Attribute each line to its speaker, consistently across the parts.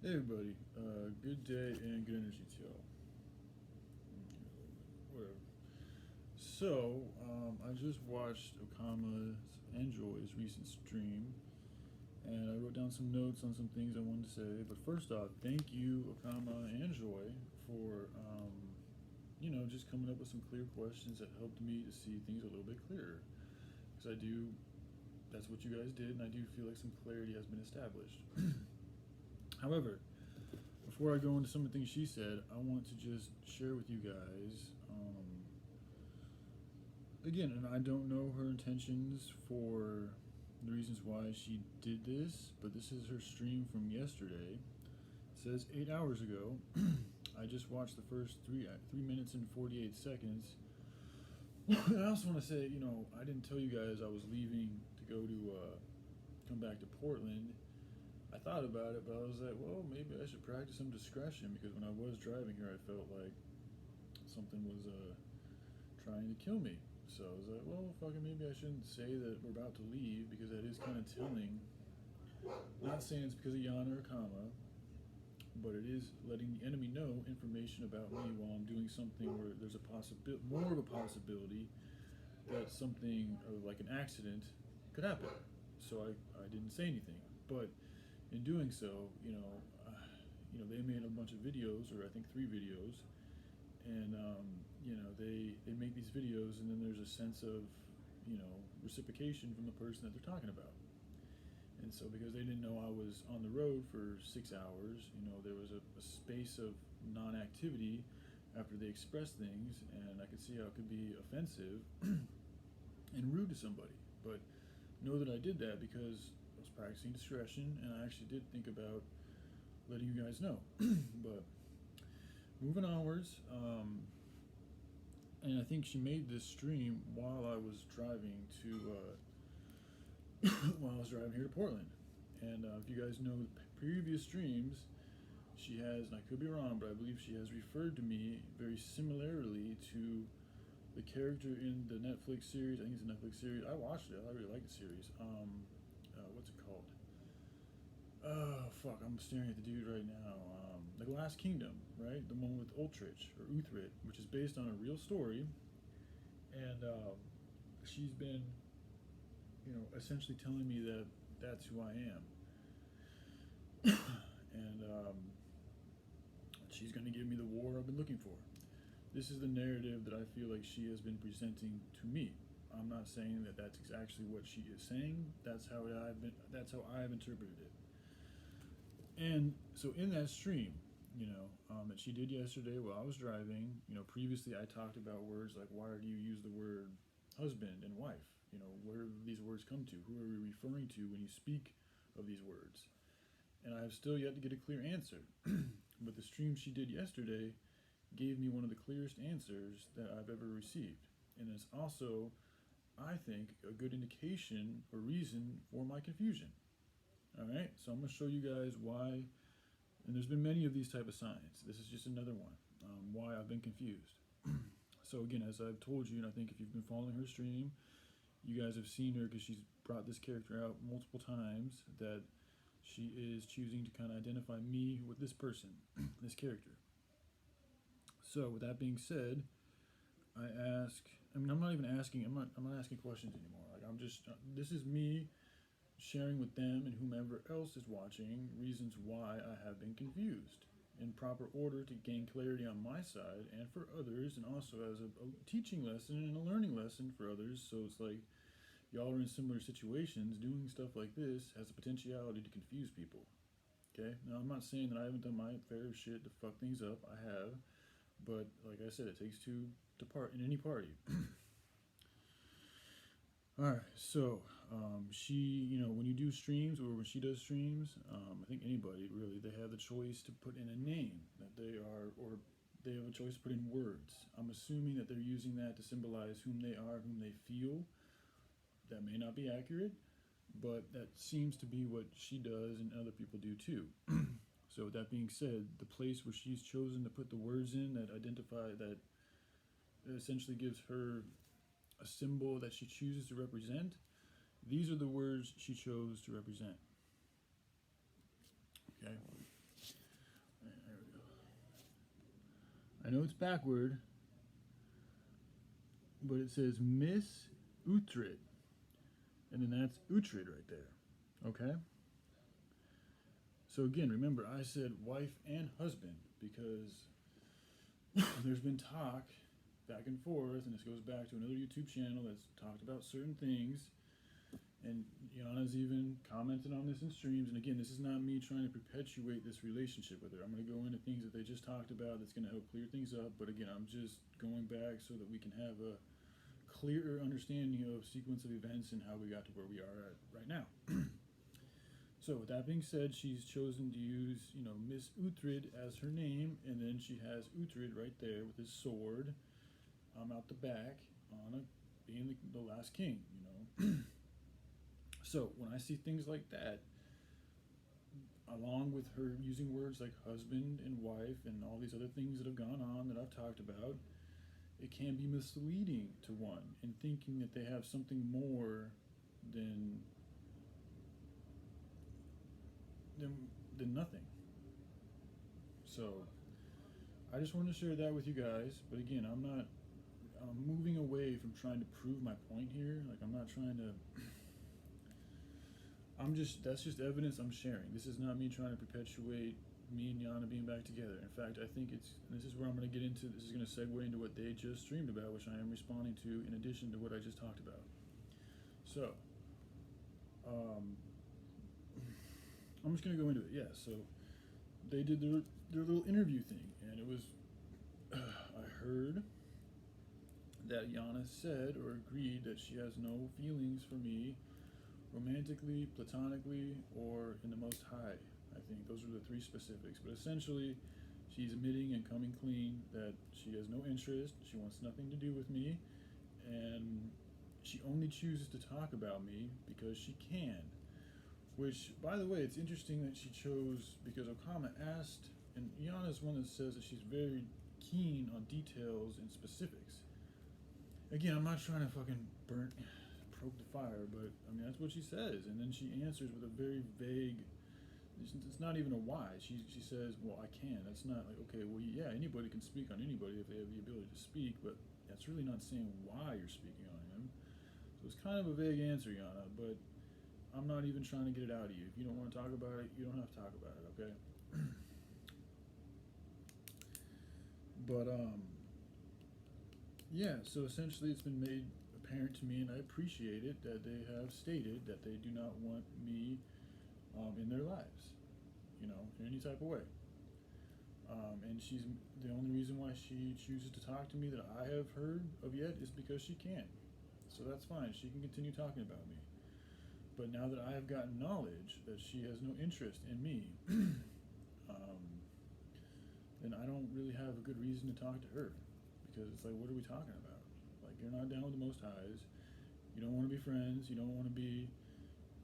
Speaker 1: Hey everybody, good day and good energy to y'all. Whatever. So, I just watched Okama's Enjoy's recent stream, and I wrote down some notes on some things I wanted to say. But first off, thank you, Okama and Joy, for just coming up with some clear questions that helped me to see things a little bit clearer. Because that's what you guys did, and I do feel like some clarity has been established. However, before I go into some of the things she said, I want to just share with you guys, again, and I don't know her intentions for the reasons why she did this, but this is her stream from yesterday. It says 8 hours ago. I just watched the first 3 minutes and 48 seconds. I also want to say, I didn't tell you guys I was leaving to go to come back to Portland. I thought about it, but I was like, well, maybe I should practice some discretion, because when I was driving here, I felt like something was trying to kill me. So I was like, well, fucking maybe I shouldn't say that we're about to leave, because that is kind of telling. Not saying it's because of Yana or Kama, but it is letting the enemy know information about me while I'm doing something where there's more of a possibility that something like an accident could happen. So I didn't say anything, but in doing so, they made a bunch of videos, or I think 3 videos, and they make these videos, and then there's a sense of reciprocation from the person that they're talking about. And so, because they didn't know I was on the road for 6 hours, there was a space of non-activity after they expressed things, and I could see how it could be offensive and rude to somebody. But know that I did that because I was practicing discretion, and I actually did think about letting you guys know. But moving onwards, and I think she made this stream while I was driving here to Portland. And if you guys know the previous streams, she has, and I could be wrong, but I believe she has referred to me very similarly to the character in the Netflix series. I think it's a Netflix series. I watched it. I really like the series. What's it called? Oh, fuck. I'm staring at the dude right now. The Last Kingdom, right? The one with Ultrich, or Uthrit, which is based on a real story. And she's been, essentially telling me that that's who I am. And she's going to give me the war I've been looking for. This is the narrative that I feel like she has been presenting to me. I'm not saying that that's actually what she is saying. That's how I've interpreted it. And so in that stream, that she did yesterday while I was driving, previously I talked about words like, why do you use the word husband and wife? Where do these words come to? Who are we referring to when you speak of these words? And I have still yet to get a clear answer. But the stream she did yesterday gave me one of the clearest answers that I've ever received. And it's also, I think, a good indication or reason for my confusion. Alright, so I'm going to show you guys why, and there's been many of these type of signs. This is just another one, why I've been confused. So again, as I've told you, and I think if you've been following her stream, you guys have seen her because she's brought this character out multiple times, that she is choosing to kind of identify me with this person, this character. So with that being said, I'm not asking questions anymore. This is me sharing with them and whomever else is watching reasons why I have been confused, in proper order to gain clarity on my side and for others, and also as a teaching lesson and a learning lesson for others. So it's like, y'all are in similar situations. Doing stuff like this has the potentiality to confuse people. Okay? Now, I'm not saying that I haven't done my fair shit to fuck things up. I have. But, like I said, it takes two to part in any party. Alright, so, she, when you do streams, or when she does streams, I think anybody, really, they have the choice to put in a name that they are, or they have a choice to put in words. I'm assuming that they're using that to symbolize whom they are, whom they feel. That may not be accurate, but that seems to be what she does and other people do too. So with that being said, the place where she's chosen to put the words in that identify, that essentially gives her a symbol that she chooses to represent, these are the words she chose to represent. Okay? I know it's backward, but it says Miss Uhtred, and then that's Uhtred right there. Okay? So again, remember I said wife and husband because there's been talk back and forth, and this goes back to another YouTube channel that's talked about certain things, and Yana's even commented on this in streams. And again, this is not me trying to perpetuate this relationship with her. I'm going to go into things that they just talked about that's going to help clear things up, but again, I'm just going back so that we can have a clearer understanding of sequence of events and how we got to where we are at right now. So with that being said, she's chosen to use, Miss Uhtred as her name, and then she has Uhtred right there with his sword out the back on being the last king, So when I see things like that, along with her using words like husband and wife and all these other things that have gone on that I've talked about, it can be misleading to one in thinking that they have something more than nothing. So I just wanted to share that with you guys. But again, I'm moving away from trying to prove my point here. Like, I'm not trying to. That's just evidence I'm sharing. This is not me trying to perpetuate me and Yana being back together. In fact, I think this is where I'm going to get into. This is going to segue into what they just streamed about, which I am responding to in addition to what I just talked about. So, I'm just going to go into it. Yeah, so they did their little interview thing, and it was, I heard that Yana said or agreed that she has no feelings for me romantically, platonically, or in the Most High. I think those are the three specifics. But essentially, she's admitting and coming clean that she has no interest, she wants nothing to do with me, and she only chooses to talk about me because she can. Which, by the way, it's interesting that she chose, because Okama asked, and Yana's one that says that she's very keen on details and specifics. Again, I'm not trying to fucking probe the fire, but I mean, that's what she says. And then she answers with a very vague, it's not even a why. She says, well, I can. That's not like, okay, well, yeah, anybody can speak on anybody if they have the ability to speak, but that's really not saying why you're speaking on him. So it's kind of a vague answer, Yana, but I'm not even trying to get it out of you. If you don't want to talk about it, you don't have to talk about it, okay? But, yeah, so essentially it's been made apparent to me, and I appreciate it, that they have stated that they do not want me in their lives, in any type of way. And the only reason why she chooses to talk to me that I have heard of yet is because she can. So that's fine. She can continue talking about me. But now that I have gotten knowledge that she has no interest in me, then I don't really have a good reason to talk to her. Because it's like, what are we talking about? Like, you're not down with the Most Highs. You don't want to be friends. You don't want to be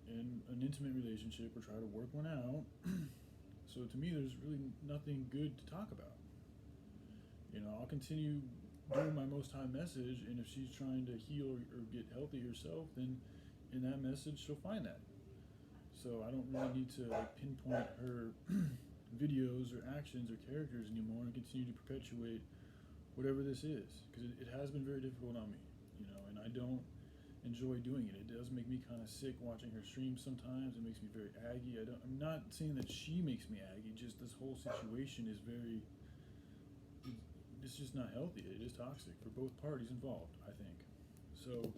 Speaker 1: in an intimate relationship or try to work one out. So to me, there's really nothing good to talk about. I'll continue doing my Most High message, and if she's trying to heal or get healthy herself, then in that message she'll find that. So I don't really need to pinpoint her videos or actions or characters anymore and continue to perpetuate whatever this is, because it has been very difficult on me, and I don't enjoy doing it. It does make me kind of sick watching her stream sometimes. It makes me very aggy. I'm not saying that she makes me aggy, just this whole situation is it's just not healthy. It is toxic for both parties involved, I think. So,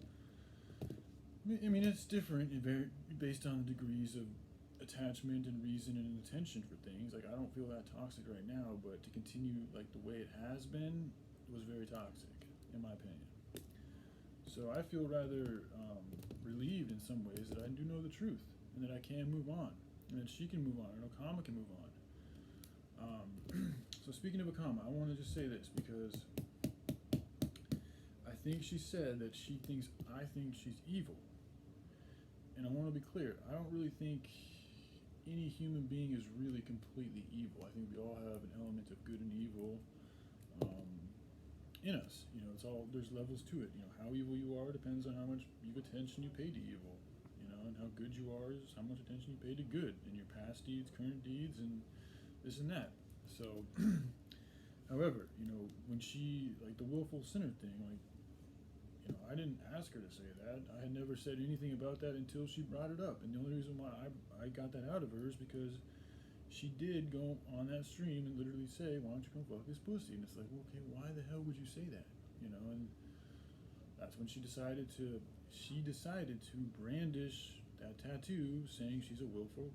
Speaker 1: I mean, it's different based on the degrees of attachment and reason and intention for things. Like, I don't feel that toxic right now, but to continue like the way it has been was very toxic, in my opinion. So I feel rather relieved in some ways that I do know the truth and that I can move on, and that she can move on, and Okama can move on. So speaking of Okama, I want to just say this, because I think she said that I think she's evil. And I want to be clear, I don't really think any human being is really completely evil. I think we all have an element of good and evil in us. There's levels to it. How evil you are depends on how much attention you pay to evil. And how good you are is how much attention you pay to good, and your past deeds, current deeds, and this and that. So However, when she, like the willful sinner thing, like, I didn't ask her to say that. I had never said anything about that until she brought it up. And the only reason why I got that out of her is because she did go on that stream and literally say, "Why don't you come fuck this pussy?" And it's like, well, okay, why the hell would you say that? And that's when she decided to brandish that tattoo saying she's a willful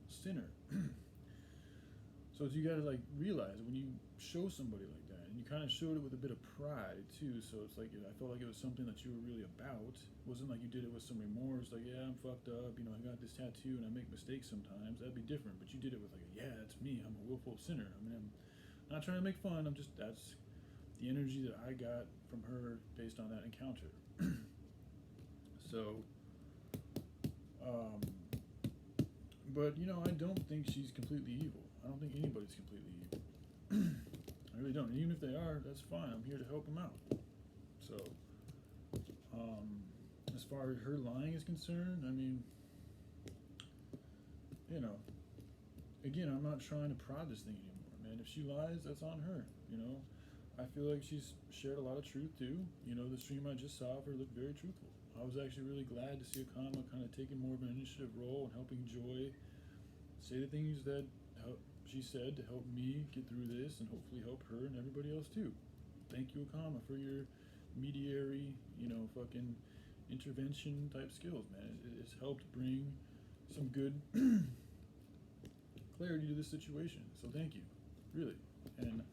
Speaker 1: sinner. So you gotta like realize when you show somebody like that, and you kind of showed it with a bit of pride too. So it's like I felt like it was something that you were really about. It wasn't like you did it with some remorse, like, yeah, I'm fucked up. I got this tattoo and I make mistakes sometimes. That'd be different. But you did it with like, yeah, it's me. I'm a willful sinner. I mean, I'm not trying to make fun. That's the energy that I got from her based on that encounter. So, but I don't think she's completely evil. I don't think anybody's completely evil. I really don't. And even if they are, that's fine. I'm here to help them out. So, as far as her lying is concerned, I mean, again, I'm not trying to prod this thing anymore, man. If she lies, that's on her. I feel like she's shared a lot of truth too. The stream I just saw of her looked very truthful. I was actually really glad to see Akama kind of taking more of an initiative role and helping Joy say the things that she said to help me get through this and hopefully help her and everybody else too. Thank you, Akama, for your mediary, fucking intervention type skills, man. It's helped bring some good clarity to this situation. So thank you, really. And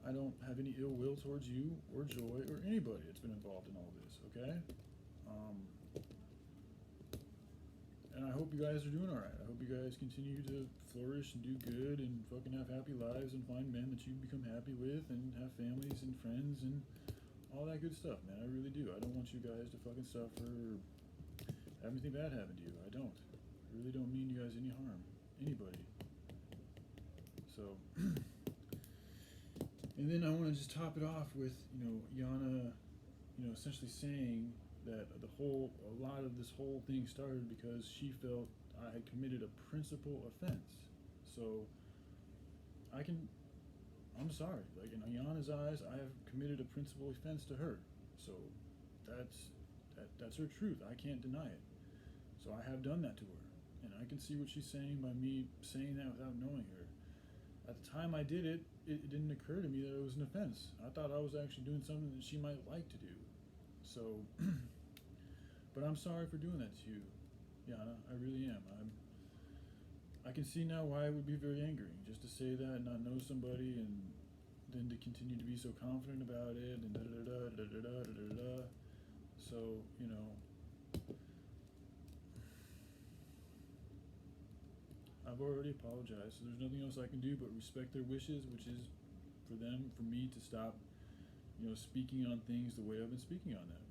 Speaker 1: I don't have any ill will towards you or Joy or anybody that's been involved in all this, okay? And I hope you guys are doing alright. I hope you guys continue to flourish and do good and fucking have happy lives and find men that you become happy with and have families and friends and all that good stuff, man. I really do. I don't want you guys to fucking suffer or have anything bad happen to you. I don't. I really don't mean you guys any harm. Anybody. So, and then I want to just top it off with, Yana, essentially saying that a lot of this whole thing started because she felt I had committed a principal offense. So I'm sorry. Like in Yana's eyes, I have committed a principal offense to her. So that's her truth. I can't deny it. So I have done that to her, and I can see what she's saying by me saying that without knowing her. At the time I did it, it didn't occur to me that it was an offense. I thought I was actually doing something that she might like to do. So, but I'm sorry for doing that to you, Yana. I really am. I can see now why it would be very angering just to say that and not know somebody and then to continue to be so confident about it and da da da da da da da da da. So, I've already apologized, so there's nothing else I can do but respect their wishes, which is for me to stop, speaking on things the way I've been speaking on them.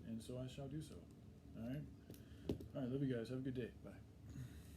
Speaker 1: And so I shall do so. Alright? Alright, love you guys. Have a good day. Bye.